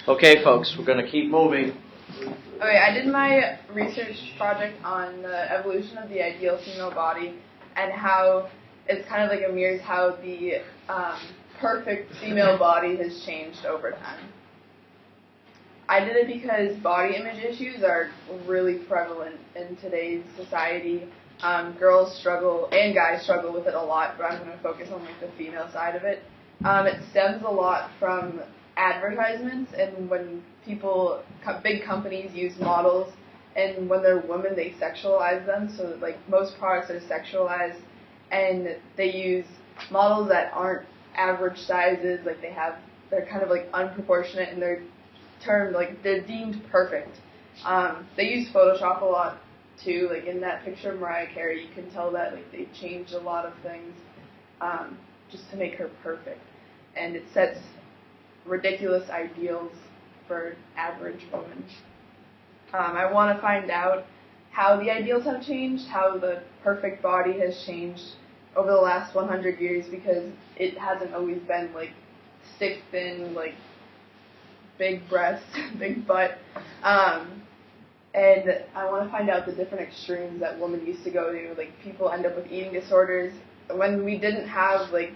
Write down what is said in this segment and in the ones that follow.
Okay, folks, we're going to keep moving. Okay, I did my research project on the evolution of the ideal female body and how it's kind of like it mirrors how the perfect female body has changed over time. I did it because body image issues are really prevalent in today's society. Girls struggle and guys struggle with it a lot, but I'm going to focus on like the female side of it. It stems a lot from advertisements, and when big companies use models, and when they're women, they sexualize them. So like most products are sexualized, and they use models that aren't average sizes. Like they're kind of like unproportionate, and they're deemed perfect. They use Photoshop a lot too. Like in that picture of Mariah Carey, you can tell that like they changed a lot of things just to make her perfect, and it sets ridiculous ideals for average women. I want to find out how the ideals have changed, how the perfect body has changed over the last 100 years, because it hasn't always been like stick thin, like big breasts, big butt. And I want to find out the different extremes that women used to go to. Like people end up with eating disorders. When we didn't have like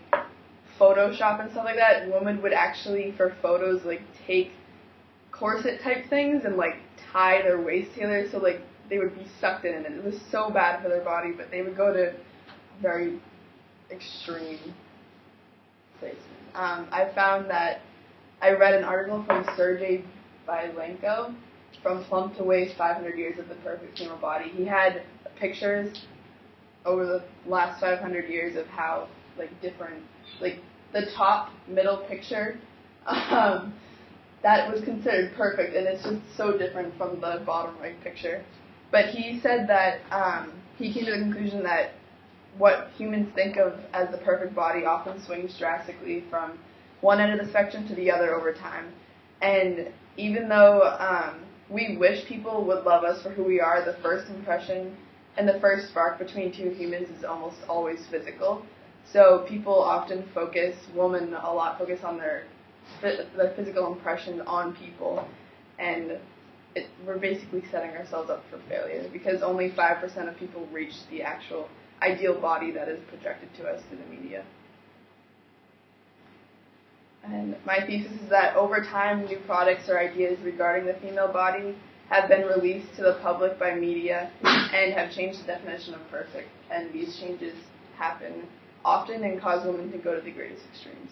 Photoshop and stuff like that, women would actually, for photos, like take corset type things and like tie their waist together, so like they would be sucked in, and it was so bad for their body, but they would go to very extreme places. I found that I read an article from Sergey Bylenko, From Plump to Waist, 500 Years of the Perfect Female Body. He had pictures over the last 500 years of how different, the top middle picture, that was considered perfect, and it's just so different from the bottom right picture. But he said that he came to the conclusion that what humans think of as the perfect body often swings drastically from one end of the spectrum to the other over time. And even though we wish people would love us for who we are, the first impression and the first spark between two humans is almost always physical. So people often women a lot focus on their physical impression on people, and we're basically setting ourselves up for failure, because only 5% of people reach the actual ideal body that is projected to us through the media. And my thesis is that over time, new products or ideas regarding the female body have been released to the public by media and have changed the definition of perfect, and these changes happen often and cause women to go to the greatest extremes.